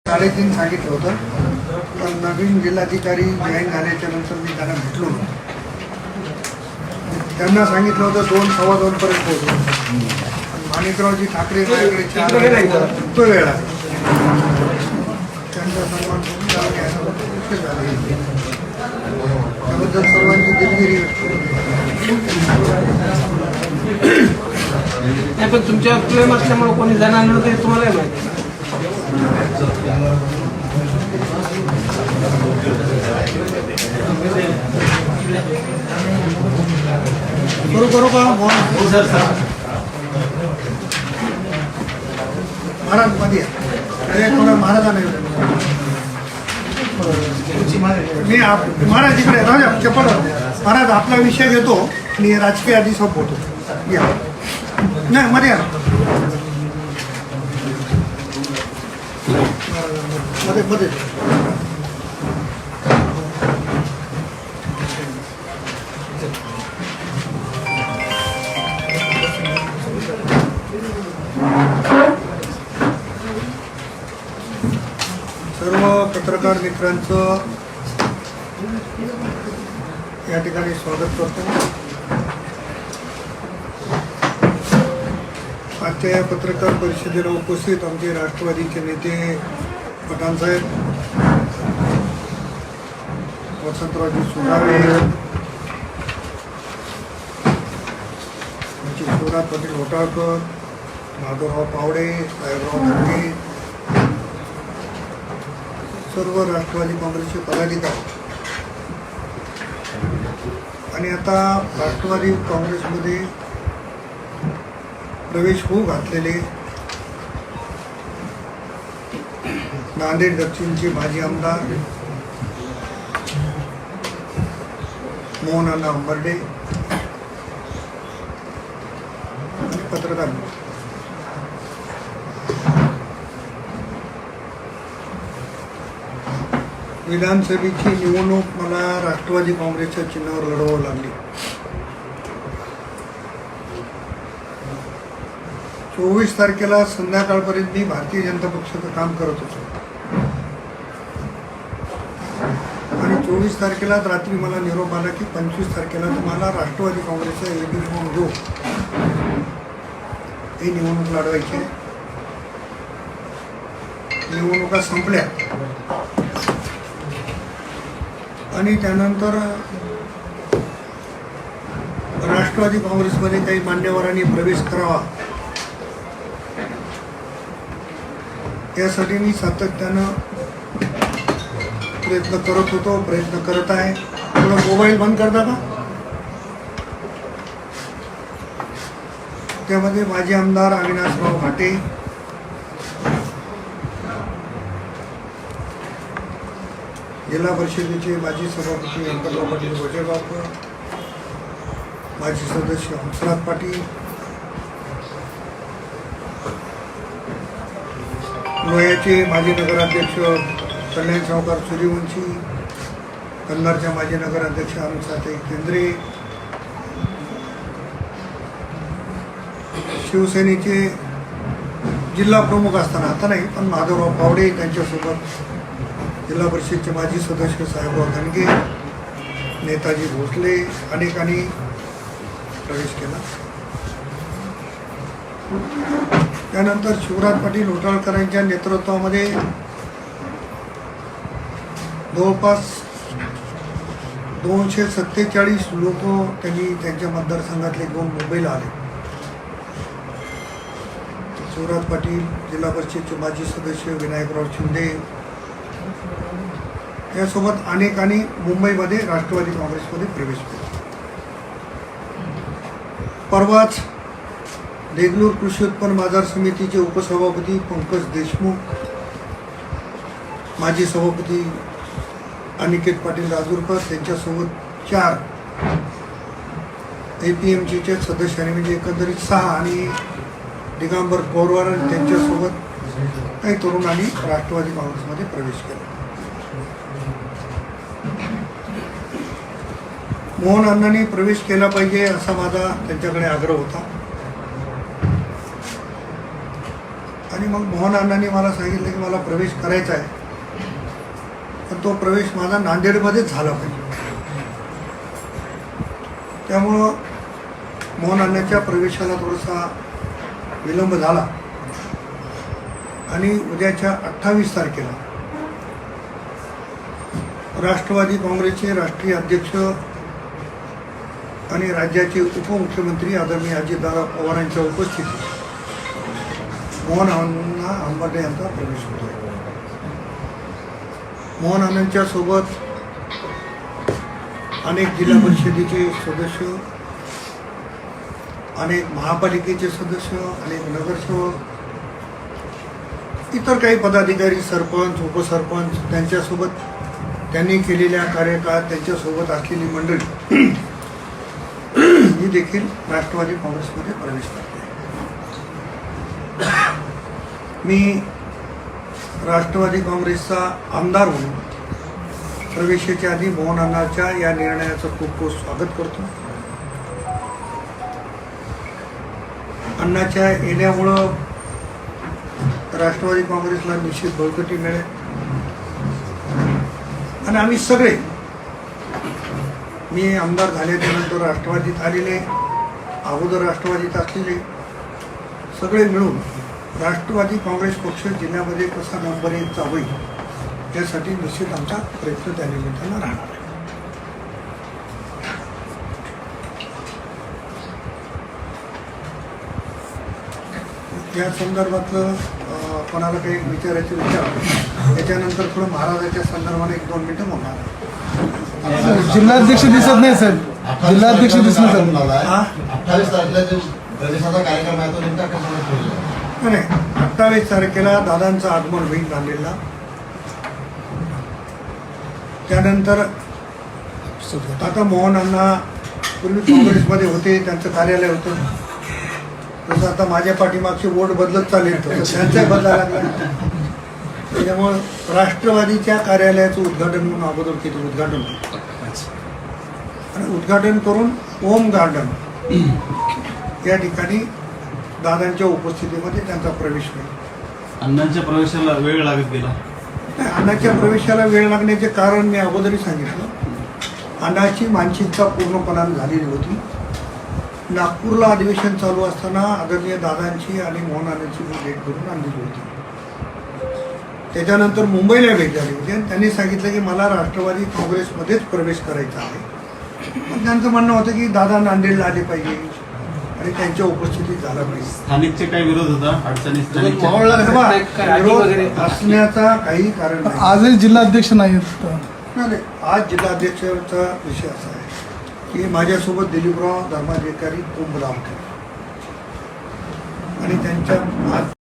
3:30 सांगितलं होतं, पण नवीन जिल्हाधिकारी जॉईन झाल्याच्या नंतर मी त्यांना भेटलो. त्यांना सांगितलं होतं 2-2:15 पर्यंत पोहोचलो. माणिकरावजी ठाकरे माझ्याकडे 4 तो वेळ आहे. त्यांचा सन्मान उशीर झाला. त्याबद्दल सर्वांची दिलगिरी व्यक्त नाही, पण तुमच्या प्रेम असल्यामुळे कोणी जाणार नव्हते तुम्हाला माहिती. करू का महाराज मध्ये थोडं महाराजांना मी महाराज इकडे राजा चप्पल महाराज आपला विषय घेतो आणि राजकीय आधी संपवतो. या नाही मध्ये मध्ये मध्ये सर्व पत्रकार मित्रांचं या ठिकाणी स्वागत करतो. आजच्या या पत्रकार परिषदेला उपस्थित आमचे राष्ट्रवादीचे नेते पठाणसाहेब, वसंतरावजी सुगावे, आमचे शिवराज पाटील होटाळकर, माधवराव पावडे, साहेबराव धर्मे, सर्व राष्ट्रवादी काँग्रेसचे पदाधिकारी आणि आता राष्ट्रवादी काँग्रेसमध्ये प्रवेश होऊ घातलेले नांदेड दक्षिणचे माजी आमदार मोहन अण्णा अंबर्डे आणि पत्रकार विधानसभेची निवडणूक मला राष्ट्रवादी काँग्रेसच्या चिन्हावर लढवावं लागली. 24 तारखेला संध्याकाळपर्यंत मी भारतीय जनता पक्षाचं काम करत होतो आणि 24 तारखेला रात्री मला निरोप आला की 25 तारखेला तुम्हाला राष्ट्रवादी काँग्रेसचा एबी फॉर्म घेऊ ही निवडणूक लढवायची. निवडणुका संपल्या आणि त्यानंतर राष्ट्रवादी काँग्रेसमध्ये काही मान्यवरांनी प्रवेश करावा यासाठी मी सातत्यानं प्रयत्न करत आहे. थोडं मोबाईल बंद करता का? त्यामध्ये माजी आमदार अविनाशराव घाटे, जिल्हा परिषदेचे माजी सभापती व्यंकटराव पाटील गोटेगावकर, माजी सदस्य हंसराज पाटील, लोह्याचे माजी नगराध्यक्ष कल्याण सावकार सूर्यवंशी, कन्नडच्या माजी नगराध्यक्ष अरुणसाते केंद्रे, शिवसेनेचे जिल्हा प्रमुख असताना आता नाही पण माधवराव पावडे, त्यांच्यासोबत जिल्हा परिषदचे माजी सदस्य साहेबराव धनगे, नेताजी भोसले अनेकांनी प्रवेश केला. त्यानंतर शिवराज पाटील होटाळकरांच्या नेतृत्वामध्ये जवळपास 247 लोक त्यांनी त्यांच्या मतदारसंघातले घेऊन मुंबईला आले. शिवराज पाटील, जिल्हा परिषदचे माजी सदस्य विनायकराव शिंदे यासोबत अनेकांनी मुंबईमध्ये राष्ट्रवादी काँग्रेसमध्ये प्रवेश केला. परवाच देगलूर कृषी उत्पन्न बाजार समितीचे उपसभापती पंकज देशमुख, माजी सभापती अनिकेत पाटील राजूरकर, त्यांच्यासोबत 4 APMCच्या सदस्यांनी म्हणजे एकंदरीत 6 आणि दिगंबर पवार त्यांच्यासोबत काही तरुणांनी राष्ट्रवादी काँग्रेसमध्ये प्रवेश केला. मोहन अण्णांनी प्रवेश केला पाहिजे असा माझा त्यांच्याकडे आग्रह होता. आणि मग मोहन अण्णांनी मला सांगितलं की मला प्रवेश करायचा आहे, पण तो प्रवेश माझा नांदेडमध्येच झाला पाहिजे. त्यामुळं मोहन अण्णांच्या प्रवेशाला थोडासा विलंब झाला आणि उद्याच्या 28 तारखेला राष्ट्रवादी काँग्रेसचे राष्ट्रीय अध्यक्ष आणि राज्याचे उपमुख्यमंत्री आदरणीय अजितदादा पवारांच्या उपस्थितीत मोहन अण्णा अंबर्डे यांचा प्रवेश होतो. मोहन अण्णांच्या सोबत अनेक जिल्हा परिषदेचे सदस्य, अनेक महापालिकेचे सदस्य, अनेक नगरसेवक, इतर काही पदाधिकारी, सरपंच, उपसरपंच, त्यांच्यासोबत त्यांनी केलेल्या कार्यकाळात त्यांच्यासोबत असलेली मंडळी ही देखील राष्ट्रवादी काँग्रेसमध्ये प्रवेश करते. मी राष्ट्रवादी काँग्रेसचा आमदार म्हणून प्रवेशाच्या आधी मोहन अण्णांच्या या निर्णयाचं खूप खूप स्वागत करतो. अण्णाच्या येण्यामुळं राष्ट्रवादी काँग्रेसला निश्चित बळकटी मिळेल आणि आम्ही सगळे, मी आमदार झाल्याच्यानंतर राष्ट्रवादीत आलेले, अगोदर राष्ट्रवादीत असलेले सगळे मिळून राष्ट्रवादी काँग्रेस पक्ष जिल्ह्यामध्ये कसा नंबर 1 चा होईल यासाठी निश्चित आमचा प्रयत्न त्या निमित्तानं राहणार आहे. या संदर्भातलं कोणाला काही विचारायचं विचार, त्याच्यानंतर थोडं महाराजाच्या संदर्भाने 1-2 मिनिटं बोलणार आहे. जिल्हाध्यक्ष दिसत नाही सर, जिल्हाध्यक्ष दिसत नाही सर. 28 तारखेला जो प्रवेशाचा कार्यक्रम आहे तो नेमका कसा ठेवला? नाही, 28 तारखेला दादांचं आगमन होईल नांदेडला. त्यानंतर आता मोहन अण्णा पूर्वी काँग्रेसमध्ये होते, त्यांचं कार्यालय होतं, तसं आता माझ्या पाठीमागचे वोट बदलत चालेल, तसं त्यांचाही बदलायला लागला. त्याच्यामुळं राष्ट्रवादीच्या कार्यालयाचं उद्घाटन म्हणून अगोदर तिथे उद्घाटन होतं आणि उद्घाटन करून ओम गार्डन या ठिकाणी दादांच्या उपस्थितीमध्ये त्यांचा प्रवेश होईल. अण्णांच्या प्रवेशाला वेळ लागत गेला. नाही, अण्णाच्या प्रवेशाला वेळ लागण्याचे कारण मी अगोदरही सांगितलं. अण्णाची मानसिकता पूर्णपणाने झालेली होती. नागपूरला अधिवेशन चालू असताना आदरणीय दादांची आणि मोहन अण्णांची भेट करून आणलेली होती. त्याच्यानंतर मुंबईला भेट झाली होती आणि त्यांनी सांगितलं की मला राष्ट्रवादी काँग्रेसमध्येच प्रवेश करायचा आहे. पण त्यांचं म्हणणं होतं की दादा नांदेडला आले पाहिजे आणि त्यांच्या उपस्थितीत झाला पाहिजे. स्थानिकचे काही विरोध होता, अडचणी स्थानिकच्या? विरोध असण्याचा काही कारण नाही. आजही जिल्हाध्यक्ष नाही आहेत. नाही, आज जिल्हाध्यक्षाचा विषय असा आहे की माझ्यासोबत दिलीपराव धर्माधिकारी कुंभला होते आणि त्यांच्या